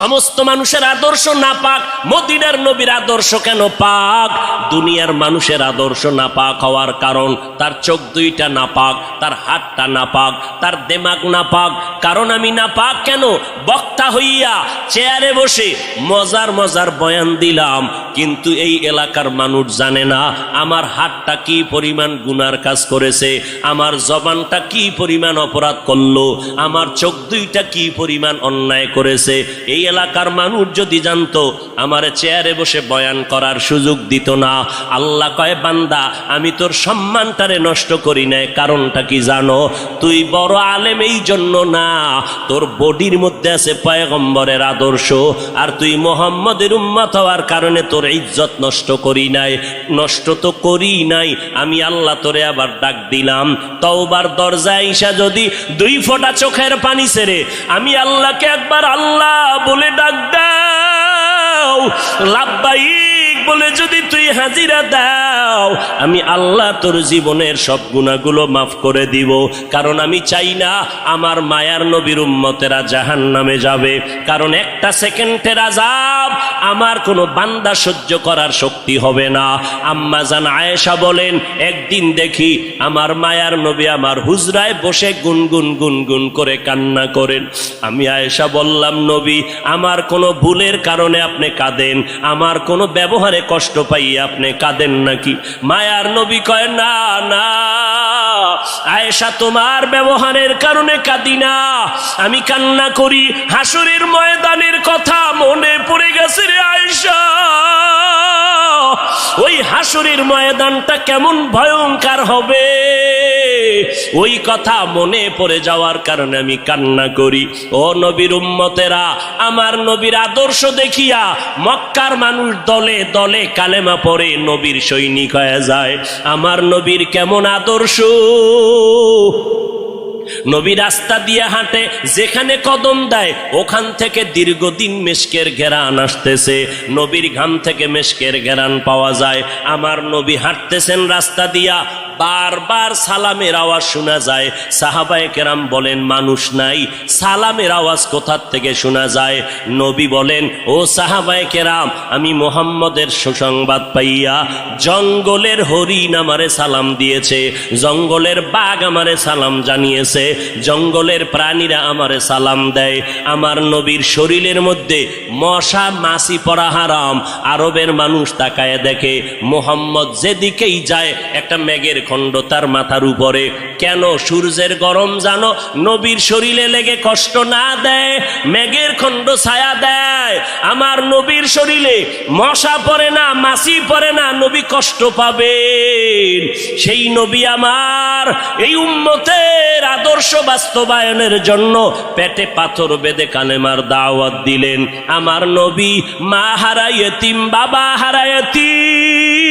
সমস্ত মানুষের আদর্শ নাপাক, মদিনার নবীর আদর্শ কেন পাক? দুনিয়ার মানুষের আদর্শ নাপাক হওয়ার কারণ তার চোখ দুইটা নাপাক, তার হাতটা নাপাক, তার দেমাগ নাপাক। কারণ আমি নাপাক কেন? বক্তা হইয়া চেয়ারে বসে মজার মজার বয়ান দিলাম, কিন্তু এই এলাকার মানুষ জানে না আমার হাতটা কি পরিমাণ গুনার কাজ করেছে, আমার জবানটা কি পরিমাণ অপরাধ করলো, আমার চোখ দুইটা কি পরিমাণ অন্যায় করেছে। এই এলাকার মানুষ যদি জানতো, আমার চেয়ারে বসে বয়ান করার সুযোগ দিত না। আল্লাহ কয়, বান্দা আমি তোর সম্মানটারে নষ্ট করি নাই। কারণটা কি জানো? তুই বড় আলেম এই জন্য না, তোর বডির মধ্যে আছে পয়গম্বরের আদর্শ, আর তুই মুহাম্মদের উম্মত হওয়ার কারণে তোর ইজ্জত নষ্ট করি নাই। নষ্ট তো করি নাই, আমি আল্লাহ তোরে আবার ডাক দিলাম। তওবার দরজায় ঈশা যদি 2 ফোঁটা চোখের পানি ছেড়ে আমি আল্লাহকে একবার আল্লাহ বলে ডাক দাও, লাব্বাইক বলে যদি তুই হাজিরা দাও, আমি আল্লাহ তোর জীবনের সব গুনাহগুলো মাফ করে দিব। কারণ আমি চাই না আমার মায়ার নবীর উম্মতেরা জাহান্নামে যাবে। কারণ একটা সেকেন্ডের আযাব আমার কোনো বান্দা সহ্য করার শক্তি হবে না। আম্মা জান আয়েশা বলেন, একদিন দেখি আমার মায়ার নবী আমার হুজরায় বসে গুনগুন গুনগুন করে কান্না করেন। আমি আয়েশা বললাম, নবী আমার কোনো ভুলের কারণে আপনি কাঁদেন, আমার কোনো ব্যবহারে কষ্ট পাইয়ে আপনি কাঁদেন নাকি? মায়ার নবী কয়, না না আয়েশা, তোমার ব্যবহারের কারণে কাঁদি না, আমি কান্না করি হাসরের ময়দানের কথা মনে পড়ে গেছে রে আয়েশা। ওই হাসরের ময়দানটা কেমন ভয়ঙ্কর হবে, ওই কথা মনে পড়ে যাওয়ার কারণে আমি কান্না করি। ও নবীর উম্মতেরা, আমার নবীর আদর্শ দেখিয়া মক্কার মানুষ দলে দলে কালেমা পড়ে নবীর সৈনিক হয়ে যায়। আমার নবীর কেমন আদর্শ! নবী রাস্তা দিয়ে হাঁটে, যেখানে কদম দেয় ওখান থেকে দীর্ঘদিন মেশকের ঘেরান আসতেছে, নবীর ঘাম থেকে মেশকের ঘেরান পাওয়া যায়। আমার নবী হাঁটতেছেন রাস্তা দিয়া, বারবার সালামের আওয়াজ শোনা যায়। সাহাবায়ে কেরাম বলেন, মানুষ নাই, সালামের আওয়াজ কোথার থেকে শোনা যায়? নবী বলেন, ও সাহাবায়ে কেরাম, আমি মুহাম্মদের সুসংবাদ পাইয়া জঙ্গলের হরিণ আমারে সালাম দিয়েছে, জঙ্গলের বাঘ আমারে সালাম জানিয়েছে, জঙ্গলের প্রাণীরা আমারে সালাম দেয়। আমার নবীর শরীরের মধ্যে মশা মাছি পড়া হারাম। আরবের মানুষ তাকায় দেখে মুহাম্মদ যেদিকেই যায় একটা মেঘের খণ্ড তার মাথার উপরে। কেন? সূর্যের গরম জানো নবীর শরীরে লেগে কষ্ট না দেয়, মেঘের খণ্ড ছায়া দেয়। আমার নবীর শরীরে মশা পড়ে না, মাছি পড়ে না, নবী কষ্ট পাবেন। সেই নবী আমার এই উম্মতের আদর্শ বাস্তবায়নের জন্য পেটে পাথর বেঁধে কালেমার দাওয়াত দিলেন। আমার নবী মা হারা ইয়েতিম, বাবা হারা ইয়েতিম।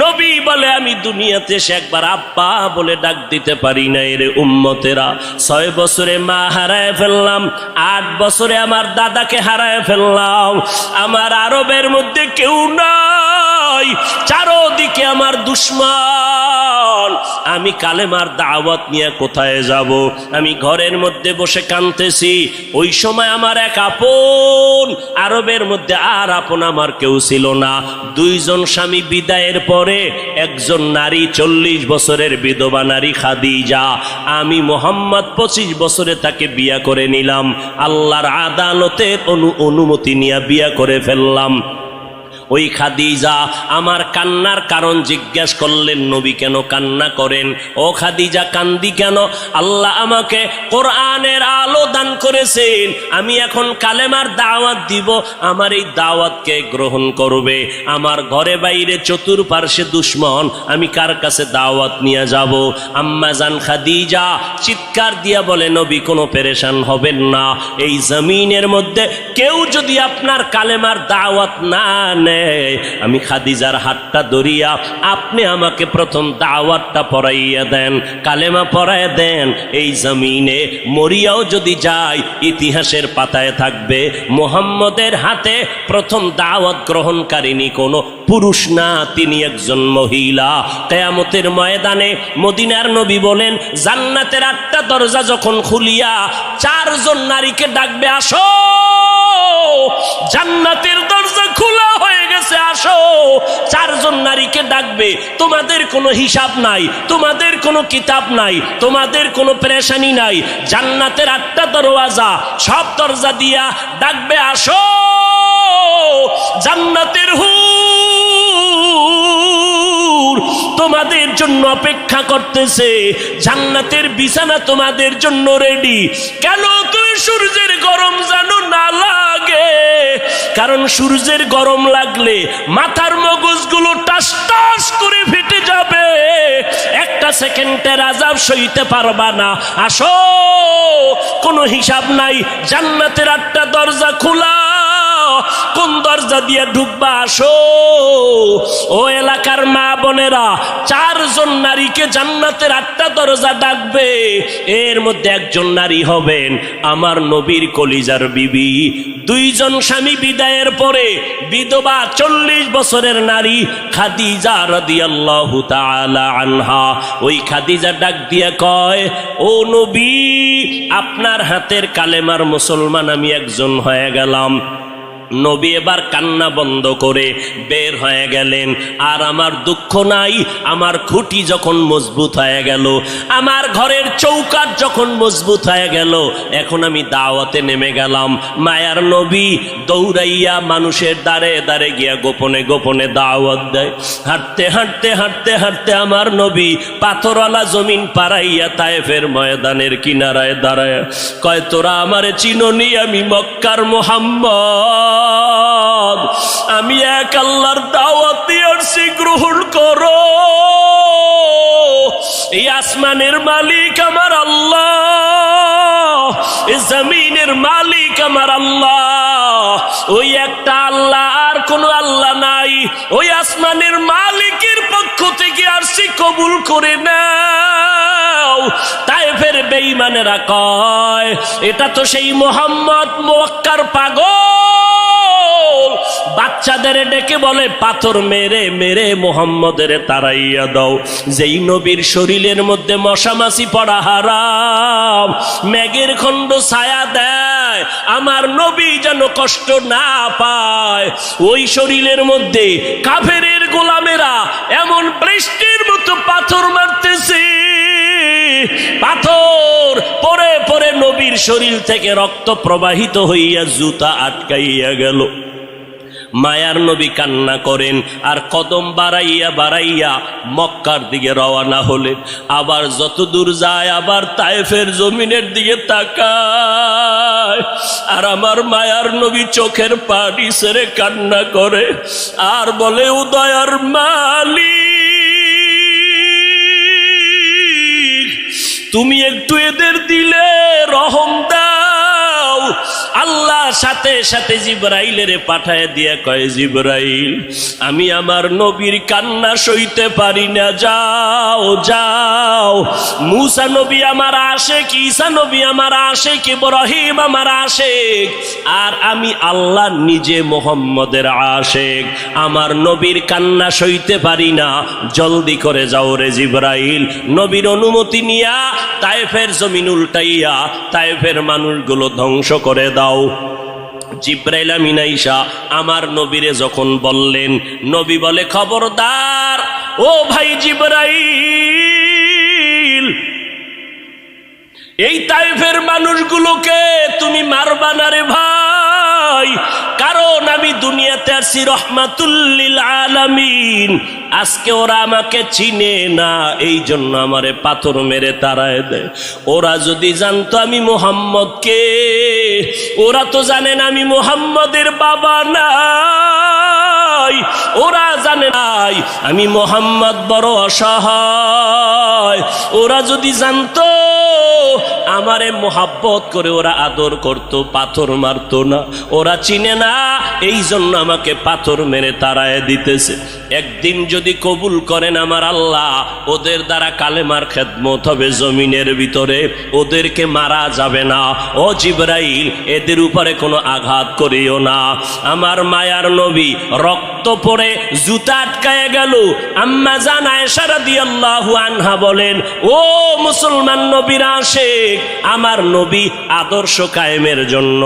নবী বলে, আমি দুনিয়াতে সে একবার আব্বা বলে ডাক দিতে পারি না। এর উম্মতেরা 6 বছরে মা হারায় ফেললাম, 8 বছরে আমার দাদাকে হারায় ফেললাম। আমার আরবের মধ্যে কেউ নাই, চারদিকে আমার দুশ্মন। আমি কালেমার দাওয়াত নিয়ে কোথায় যাব? আমি ঘরের মধ্যে বসে কাঁদতেছি। ওই সময় আমার এক আপন, আরবের মধ্যে আর আপন আমার কেউ ছিল না। 2 জন স্বামী বিদায়ের পরে একজন নারী, 40 বছরের বিধবা নারী খাদিজা। আমি মুহাম্মদ 25 বছরে তাকে বিয়া করে নিলাম। আল্লাহর আদালতের অনুমতি নিয়ে বিয়া করে ফেললাম। ওই খাদিজা আমার কান্নার কারণ জিজ্ঞেস করলেন, নবী কেন কান্না করেন? ও খাদিজা কান্দি কেন? আল্লাহ আমাকে কোরআনের আলো দান করেছেন, আমি এখন কালেমার দাওয়াত দিব, আমার এই দাওয়াতকে গ্রহণ করবে। আমার ঘরে বাইরে চতুর্পার্শ্বে দুশ্মন, আমি কার কাছে দাওয়াত নিয়ে যাব? আম্মা জান খাদিজা চিৎকার দিয়া বলে, নবী কোনো পেরেশান হবেন না, এই জমিনের মধ্যে কেউ যদি আপনার কালেমার দাওয়াত না নেয়, আমি খাদিজার হাতটা ধরিয়া আপনি আমাকে প্রথম দাওয়াতটা পড়াইয়া দেন, কালেমা পড়াইয়া দেন। এই জমিনে মরিয়াও যদি যায় ইতিহাসের পাতায় থাকবে মুহাম্মদের হাতে প্রথম দাওয়াত গ্রহণকারিনী কোনো পুরুষ না, তিনি একজন মহিলা। কিয়ামতের ময়দানে মদিনার নবী বলেন, জান্নাতের 8টা দরজা যখন খুলিয়া 4 জন নারীকে ডাকবে, আসো, জান্নাতের দরজা খোলা হয়ে গেছে, আসো। 4 জন নারীকে ডাকবে, তোমাদের কোনো হিসাব নাই, তোমাদের কোনো কিতাব নাই, তোমাদের কোনো পেরেশানি নাই। জান্নাতের 8টা দরওয়াজা, সব দরজা দিয়া ডাকবে, আসো, জান্নাতের হুর তোমাদের জন্য অপেক্ষা করতেছে, জান্নাতের বিছানা তোমাদের জন্য রেডি। কেন তুই সূর্যের গরম জানো না লাগে? কারণ সূর্যের গরম লাগলে মাথার মগজগুলো টাস টাস করে ফেটে যাবে, একটা সেকেন্ডের আযাব সইতে পারবা না। আসো, কোনো হিসাব নাই, জান্নাতের 8টা দরজা খোলা, কোন দরজা দিয়ে ঢুকবা, আসো। ও এলাকার মা বোনেরা, 4 জন নারীকে জান্নাতের 8টা দরজা ডাকবে, এর মধ্যে একজন নারী হবেন আমার নবীর কলিজার বিবি। 2 জন স্বামী বিদায়ের পরে বিধবা 40 বছরের নারী খাদিজা রাদিয়াল্লাহু তাআলা আনহা। ওই খাদিজা ডাক দিয়া কয়, ও নবী, আপনার হাতের কালেমার মুসলমান আমি একজন হয়ে গেলাম। নবী এবার কান্না বন্ধ করে বের হয়ে গেলেন। আর আমার দুঃখ নাই, আমার খুঁটি যখন মজবুত হয়ে গেল, আমার ঘরের চৌকাঠ যখন মজবুত হয়ে গেল, এখন আমি দাওয়াতে নেমে গেলাম। মায়ার নবী দৌড়াইয়া মানুষের দ্বারে দ্বারে গিয়া গোপনে গোপনে দাওয়াত দেয়। হাঁটতে হাঁটতে হাঁটতে হাঁটতে আমার নবী পাথরওয়ালা জমিন পাড়াইয়া তায়েফের ময়দানের কিনারায় দাঁড়ায় কয়, তোরা আমারে চিনোনি, আমি মক্কার মুহাম্মদ, আমি এক আল্লাহর দাওয়াত দিয়ে আসছি, গ্রহণ করো। এই আসমানের মালিক আমার আল্লাহ, এই জমিনের মালিক আমার আল্লাহ, ওই একটা আল্লাহ, আর কোনো আল্লাহ নাই। ওই আসমানের মালিকের পক্ষ থেকে আসছি, কবুল করে নাও। তায়েফের বেঈমানেরা কয়, এটা তো সেই মুহাম্মদ মক্কার পাগল। বাচ্চাদের ডেকে বলে, পাথর মেরে মেরে মুহাম্মদের তাড়াইয়া দাও। যেই নবীর শরীরের মধ্যে মশা মাছি পড়া হারাম, মেঘের খণ্ড ছায়া দেয়, আমার নবী যেন কষ্ট না পায়। ওই শরীরের মধ্যে কাফেরের গোলামেরা এমন বৃষ্টির মতো পাথর মারতেছে, পাথর পরে পরে নবীর শরীর থেকে রক্ত প্রবাহিত হইয়া জুতা আটকাইয়া গেল। মায়ার নবী কান্না করেন আর কদম বাড়াইয়া বাড়াইয়া মক্কার দিকে রওনা হলেন। আবার যত দূর যায় আবার তায়েফের জমিনের দিকে তাকায়, আর আমার মায়ার নবী চোখের পানি ছেড়ে কান্না করে আর বলে, উদয়ার মালিক, তুমি একটু এদের দিলে রহম দাও। আল্লাহ সাথে সাথে জিবরাইলের পাঠায় দিয়া কয়, জিবরাইল, আমি আমার নবীর কান্না সইতে পারি না, যাও যাও। মুসা নবী আমার আশেক, ঈসা নবী আমার আশেক, ইব্রাহিম আমার আশেক, আর আমি আল্লাহ নিজে মুহাম্মদের আশেক। আমার নবীর কান্না সইতে পারি না, জলদি করে যাও রে জিবরাইল। নবীর অনুমতি নিয়া তায়েফের জমিন উল্টাইয়া তায়েফের মানুষগুলো ধ্বংস করে দাও। জিবরাইল আমিন আইসা আমার নবীরে যখন বললেন, নবী বলে, খবরদার ও ভাই জিবরাইল, এই তায়েফের মানুষগুলোকে তুমি মারবা না রে ভাই, কারণ আমি দুনিয়াতে আসছি রহমাতুল লিল আলামিন। আজকে ওরা আমাকে চিনে না, এই জন্য আমারে পাথর মেরে তাড়ায় দেয়। ওরা যদি জানতো আমি মুহাম্মদকে, ওরা তো জানেন আমি মুহাম্মদের বাবা নাই, ওরা জানে নাই আমি মুহাম্মদ বড় অসহায়। ওরা যদি জানতো আমারে মোহাব্বত করে ওরা আদর করত, পাথর মারতো না। ওরা চিনে না, এই জন্য আমাকে পাথর মেরে তাড়ায় দিতেছে। একদিন যদি কবুল করেন আমার আল্লাহ, ওদের দ্বারা কালেমার খেদমত হবে জমিনের ভিতরে, ওদেরকে মারা যাবে না। ও জিবরাইল, এদের উপরে কোনো আঘাত করিও না। আমার মায়ার নবী রক্ত পড়ে জুতা আটকায় গেল। আম্মা জান আয়েশা রাদিয়াল্লাহু আনহা বলেন, ও মুসলমান নবীর আশিক, আমার নবী আদর্শ কায়েমের জন্য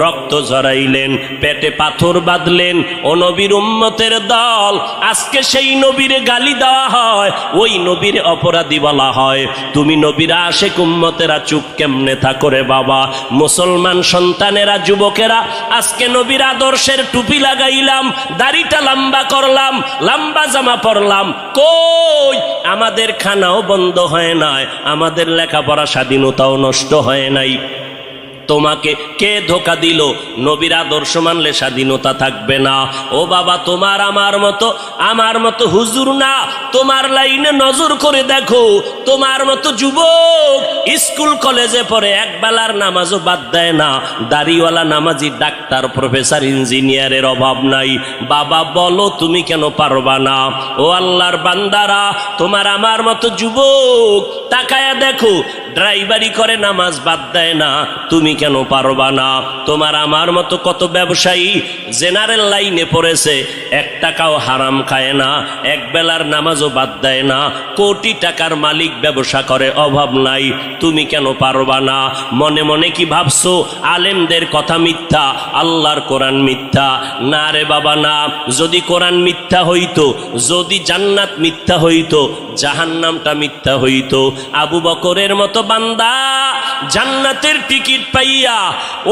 রক্ত ঝরাইলেন, পেটে পাথর বাঁধলেন। ও নবীর উম্মতের দল, আজকে সেই নবীর গালি দেওয়া হয়, ওই নবীর অপরাধী বলা হয়। তুমি নবীর আশিক উম্মতেরা চুপ কেমনে থাকো রে বাবা? মুসলমান সন্তানেরা, যুবকেরা, আজকে নবীর আদর্শের টুপি লাগাইলাম, দাড়িটা লম্বা করলাম, লম্বা জামা পরলাম, কই আমাদের খানাও বন্ধ হয় নাই, আমাদের লেখাপড়া স্বাধীনতাও নষ্ট হয় নাই। তোমাকে কে ধোকা দিল? নবীর আদর্শ মানলে স্বাধীনতা থাকবে না। ও বাবা, তোমার আমার মতো হুজুর না, তোমার লাইনে নজর করে দেখো, তোমার মতো যুবক স্কুল কলেজে পড়ে একবেলার নামাজও বাদ দেয় না। দাড়িওয়ালা নামাজি ডাক্তার, প্রফেসর, ইঞ্জিনিয়ারের অভাব নাই। বাবা বলো, তুমি কেন পারবা না? ও আল্লাহর বান্দারা, তোমার আমার মতো যুবক তাকায়া দেখো, ড্রাইভারি করে নামাজ বাদ দেয় না, তুমি কেন পারবা না? তোমার আমার মতো কত ব্যবসায়ী জেনারেল লাইনে পড়েছে, 1 টাকাও হারাম খায় না, এক বেলার নামাজও বাদ দেয় না, কোটি টাকার মালিক, ব্যবসা করে, অভাব নাই, তুমি কেন পারবা না? মনে মনে কি ভাবছো আলেমদের কথা মিথ্যা, আল্লাহর কোরআন মিথ্যা? না রে বাবা না। যদি কোরআন মিথ্যা হইতো, যদি জান্নাত মিথ্যা হইতো, জাহান্নামটা মিথ্যা হইতো। আবু বকরের মতো বান্দা জান্নাতের টিকিট পাইয়া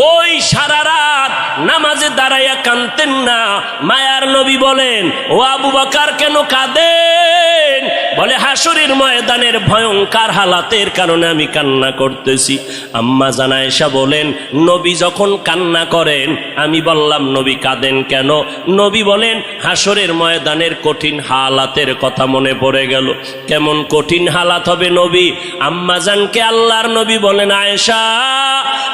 ওই সারা রাত নামাজে দাঁড়াইয়া কাঁদতেন না। মায়ার নবী বলেন, ও আবু বকর কেন কাঁদেন? বলে, হাসরের ময়দানের ভয়ঙ্কর হালাতের কারণে আমি কান্না করতেছি। আম্মা জান আয়েশা বলেন, নবী যখন কান্না করেন, আমি বললাম নবী কাঁদেন কেন? নবী বলেন, হাসরের ময়দানের কঠিন হালাতের কথা মনে পড়ে গেল। কেমন কঠিন হালাত হবে নবী? আম্মা জানকে আল্লাহর নবী বলেন, আয়েশা,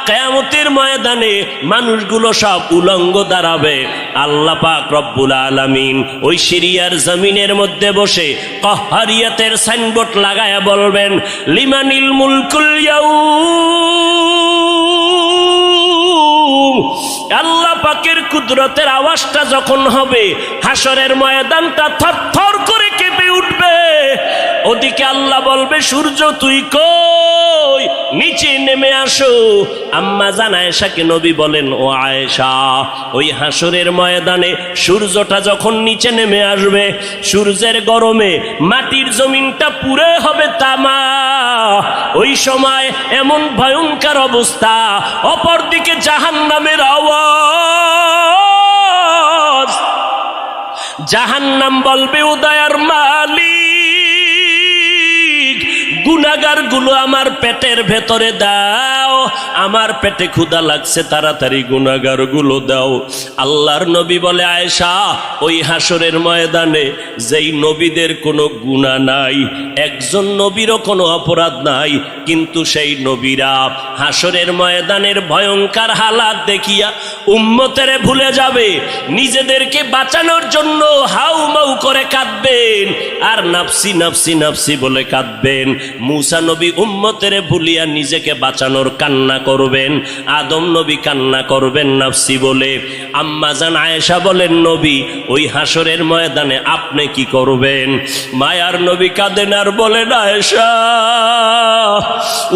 কিয়ামতের ময়দানে মানুষগুলো সব উলঙ্গ দাঁড়াবে। আল্লাহ পাক রব্বুল আলামিন ওই সিরিয়ার জমিনের মধ্যে বসে কাহ্হারিয়াতের সাইনবোর্ড লাগায়া বলবেন, লিমানিল মুলকুল ইয়াউম। আল্লাহ পাকের কুদরতের আওয়াজটা যখন হবে, হাসরের ময়দানটা থরথর করে কেঁপে উঠবে। ওদিকে আল্লাহ বলবে, সূর্য তুই কই? নিচে নেমে আসো। আম্মা জান আয়েশাকে নবী বলেন, ও আয়েশা, ওই হাসরের ময়দানে সূর্যটা যখন নিচে নেমে আসবে, সূর্যের গরমে মাটির জমিনটা পুরে হবে তামা। ওই সময় এমন ভয়ঙ্কর অবস্থা, অপরদিকে জাহান্নামের আওয়াজ। জাহান্নাম বলবে, ও দয়ার মালিক, গুনাহগার গুলো আমার পেটের ভেতরে দাও, আমার পেটে ক্ষুধা লাগছে, তাড়াতাড়ি গুনাহগার গুলো দাও। আল্লাহর নবী বলে, আয়েশা, ওই হাসরের ময়দানে যেই নবীদের কোনো গুনাহ নাই, একজন নবীরও কোনো অপরাধ নাই, কিন্তু সেই নবীরা হাসরের ময়দানের ভয়ঙ্কর হালাত দেখিয়া উম্মতেরে ভুলে যাবে, নিজেদেরকে বাঁচানোর জন্য হাউমাউ করে কাঁদবেন, আর নাফসি নাফসি নাফসি বলে কাঁদবেন। মূসা নবী উম্মতেরে ভুলিয়া নিজেকে বাঁচানোর কান্না করবেন, আদম নবী কান্না করবেন নাফসি বলে। আম্মা জান আয়েশা বলেন, নবী, ওই হাসরের ময়দানে আপনি কি করবেন? মায়ার নবী কাঁদেন আর বলেন, আয়েশা,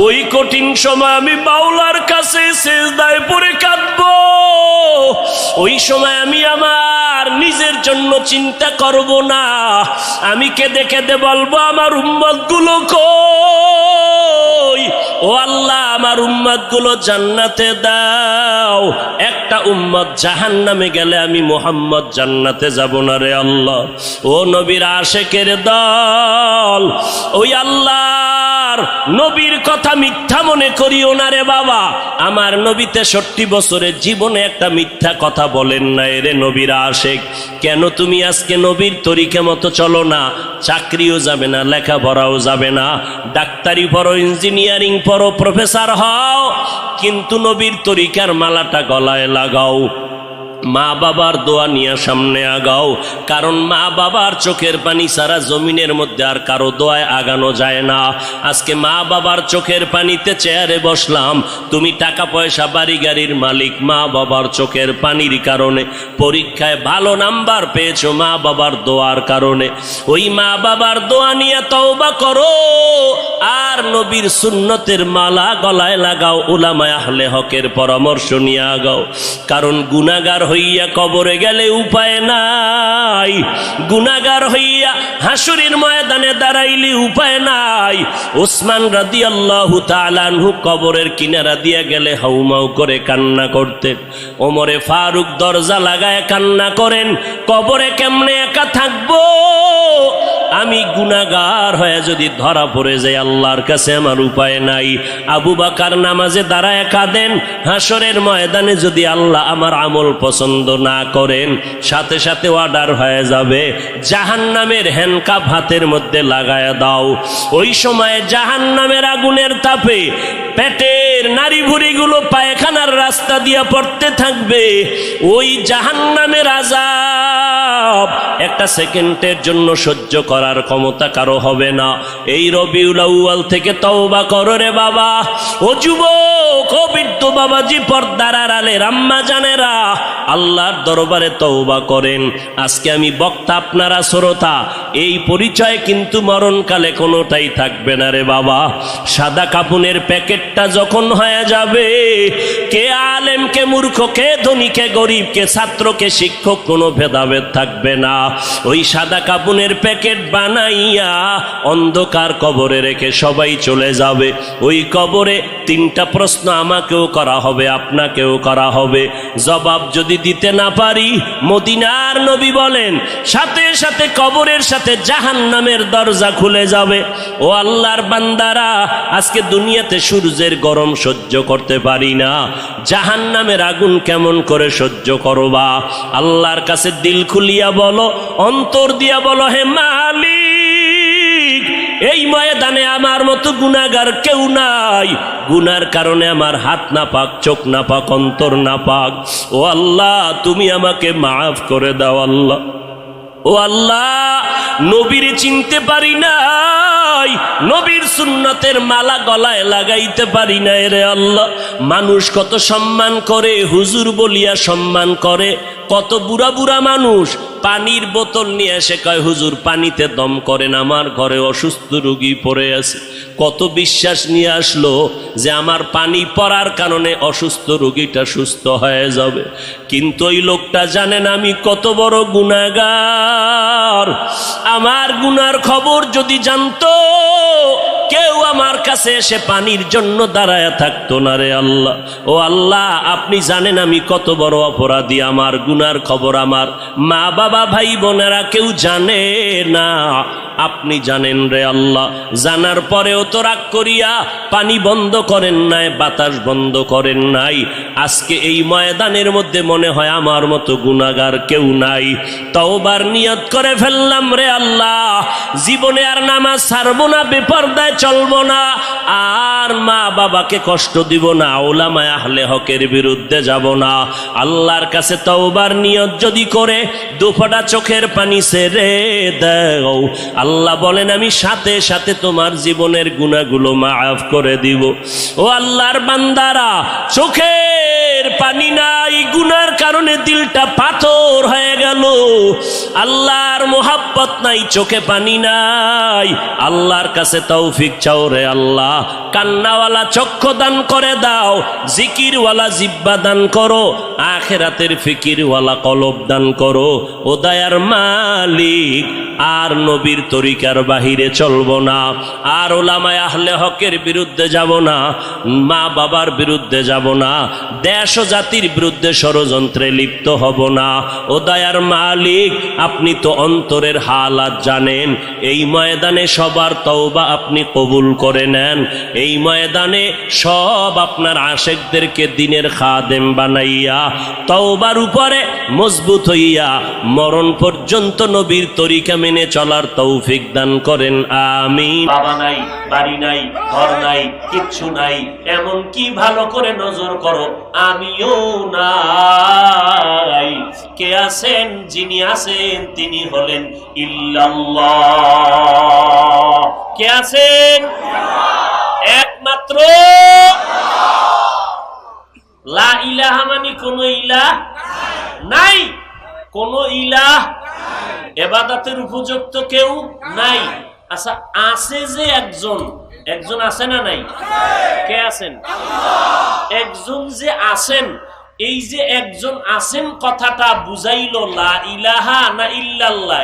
ওই কঠিন সময় আমি মাওলার কাছে সিজদায় পড়ে কাঁদবো। ওই সময় আমি আমার নিজের জন্য চিন্তা করব না, আমি কেঁদে কেঁদে বলবো, আমার উম্মত গুলো কই? ও আল্লাহ, আমার উম্মত গুলো জান্নাতে দাও। একটা উম্মত জাহান্নামে গেলে আমি মুহাম্মদ জান্নাতে যাব না রে আল্লাহ। ও নবীর আশেকের দল, ওই আল্লাহ আমার নবীর কথা মিথ্যা মনে করিও না রে বাবা। আমার নবী 63 বছরের জীবনে একটা মিথ্যা কথা বলেন না রে নবীর আশিক। কেন তুমি আজকে নবীর তরিকা মতো চলো না? চাকরিও যাবে না, লেখাপড়াও যাবে না, ডাক্তারি পড়ো, ইঞ্জিনিয়ারিং পড়ো, প্রফেসর হও, কিন্তু নবীর তরিকার মালাটা গলায় লাগাও, মা বাবার দোয়া নিয়ে সামনে আগাও। কারণ মা বাবার চোখের পানি ছাড়া জমিনের মধ্যে আর কারো দোয়ায় আগানো যায় না। আজকে মা বাবার চোখের পানিতে চেয়ারে বসলাম, তুমি টাকা পয়সা বাড়ি গাড়ির মালিক, মা বাবার চোখের পানির কারণে। পরীক্ষায় ভালো নাম্বার পেয়েছো মা বাবার দোয়ার কারণে। ওই মা বাবার দোয়া নিয়ে তওবা করো আর নবীর সুন্নতের মালা গলায় লাগাও, উলামায়ে আহলে হকের পরামর্শ নিয়ে আগাও। কারণ গুনাহগার হইয়া কবরে গেলে উপায় নাই, গুনাহগার হইয়া হাসরের ময়দানে দাঁড়াইলে উপায় নাই। ওসমান রাদিয়াল্লাহু তাআলা আনহু কবরের কিনারা দিয়া গেলে হাউমাউ করে কান্না করতেন। ওমরে ফারুক দরজা লাগায় কান্না করেন, কবরে কেমনে একা থাকবো, আমি গুনাহগার হয়ে যদি ধরা পড়ে যাই আল্লাহর কাছে আমার উপায় নাই। আবু বকর নামাজে দাঁড়ায় কাঁদেন, হাসরের ময়দানে যদি আল্লাহ আমার আমল পছন্দ না করেন সাথে সাথে অর্ডার হয়ে যাবে, জাহান্নামের হ্যান্ডকাপ হাতের মধ্যে লাগায় দাও। ওই সময় জাহান্নামের আগুনের তাপে পেটের নারী ভুঁড়িগুলো পায়খানার রাস্তা দিয়া পড়তে থাকবে। ওই জাহান্নামের আযাব একটা সেকেন্ডের জন্য সহ্য করার ক্ষমতা কারো হবে না। এই রবিউল আউয়াল থেকে তওবা করো রে বাবা। ও যুবক, ও বৃদ্ধ বাবাজি, পর্দার আড়ালে আম্মা জানেরা, আল্লাহর দরবারে তওবা করেন। আজকে আমি বক্তা, আপনারা শ্রোতা, এই পরিচয় কিন্তু মরণকালে কোনোটাই থাকবে না রে বাবা। সাদা কাপুনের প্যাকেটটা যখন হয়ে যাবে, কে আলেম কে মূর্খ, কে ধনী কে গরিব, কে ছাত্র কে শিক্ষক, কোনো ভেদাভেদ থাকবে না। ওই সাদা কাপুনের প্যাকেট বানাইয়া অন্ধকার কবরে রেখে সবাই চলে যাবে। ওই কবরে 3টা প্রশ্ন আমাকেও করা হবে, আপনাকেও করা হবে। জবাব যদি দিতে না পারি, মদিনার নবী বলেন সাথে সাথে কবরের সাথে জাহান্নামের দরজা খুলে যাবে। ও আল্লাহর বান্দারা, আজকে দুনিয়াতে সূর্যের গরম সহ্য করতে পারি না, জাহান্নামের আগুন কেমন করে সহ্য করবা? আল্লাহর কাছে দিল খুলিয়া বলো, অন্তর দিয়া বলো, হে মালিক, এই ময়দানে আমার মতো গুনাহগার কেউ নাই। গুনার কারণে আমার হাত না পাক, চোখ না পাক, অন্তর না পাক। ও আল্লাহ, তুমি আমাকে মাফ করে দাও আল্লাহ। ও আল্লাহ, নবীর চিনতে পারি নাই, নবীর সুন্নতের মালা গলায় লাগাইতে পারি না রে আল্লাহ। মানুষ কত সম্মান করে, হুজুর বলিয়া সম্মান করে। কত বুড়া বুড়া মানুষ পানির বোতল নিয়ে এসে কয়, হুজুর পানিতে দম করেন, আমার ঘরে অসুস্থ রোগী পড়ে আছে। কত বিশ্বাস নিয়ে আসলো যে আমার পানি পড়ার কারণে অসুস্থ রোগীটা সুস্থ হয়ে যাবে। কিন্তু ওই লোকটা জানেন আমি কত বড় গুনাহগার। আমার গুনার খবর যদি জানতো, কেউ আমার কাছে এসে পানির জন্য দাঁড়ায় থাকতো না রে আল্লাহ। ও আল্লাহ, আপনি জানেন আমি কত বড় অপরাধী। আমার গুনার খবর আমার মা বাবা ভাই বোনেরা কেউ জানে না, আপনি জানেন রে আল্লাহ। জানার পরেও তো রাগ করিয়া পানি বন্ধ করেন নাই, বাতাস বন্ধ করেন নাই। আজকে এই ময়দানের মধ্যে মনে হয় আমার মতো গুনাহগার কেউ নাই। তওবার নিয়ত করে ফেললাম রে আল্লাহ, জীবনে আর নামাজ ছাড়বো না, বেপরদায় চলবো না, আর মা বাবাকে কষ্ট দিব না, উলামায়ে আহলে হকের বিরুদ্ধে যাব না। আল্লাহর কাছে তওবার নিয়ত যদি করে দুফোঁটা চোখের পানি ছেড়ে দাও, আল্লাহ বলেন আমি সাথে সাথে তোমার জীবনের গুনাহগুলো মাফ করে দিব। ও আল্লাহর বান্দারা, চোখের পানি নাই, গুনার কারণে দিলটা পাথর হয়ে গেল। আল্লাহর মোহাব্বত নাই, চোখে পানি নাই। আল্লাহর কাছে তৌফিক চাও রে আল্লাহ। কান্নাওয়ালা চক্ষু দান করে দাও, জিকিরওয়ালা জিহ্বা দান করো, আখিরাতের ফিকিরওয়ালা কলব দান করো। ও দয়ার মালিক, আর নবীর তরিকার বাহিরে চলবো না, আর ওলামায়ে আহলে হকের বিরুদ্ধে যাব না, মা বাবার বিরুদ্ধে যাব না, দেশ ও জাতির বিরুদ্ধে ষড়যন্ত্রে লিপ্ত হব না। ও দয়ার মালিক, আপনি তো অন্তরের হালাত জানেন। এই ময়দানে সবার তওবা আপনি কবুল করে নেন। এই ময়দানে সব আপনার আশেকদেরকে দিনের খাদেম বানাইয়া তওবার উপরে মজবুত হইয়া মরণ পর্যন্ত নবীর তরিকা মেনে চলার তৌফিক দান করেন, আমিন। বাবা নাই, বাড়ি নাই, ঘর নাই, কিচ্ছু নাই, এমন কি ভালো করে নজর করো আমিও নাই। কে আছেন? যিনি আছেন তিনি হলেন ইল্লাল্লাহ। কে আছেন? একমাত্র লা ইলাহা মানে কোন ইলাহ নাই, কোন ইলাহ ইবাদতের উপযুক্ত কেউ নাই। আচ্ছা, আছে যে একজন, একজন আছে না নাই? কে আছেন? একজন যে আছেন, এই যে একজন আছেন কথাটা বুঝাইল লা ইলাহা না ইল্লাল্লাহ?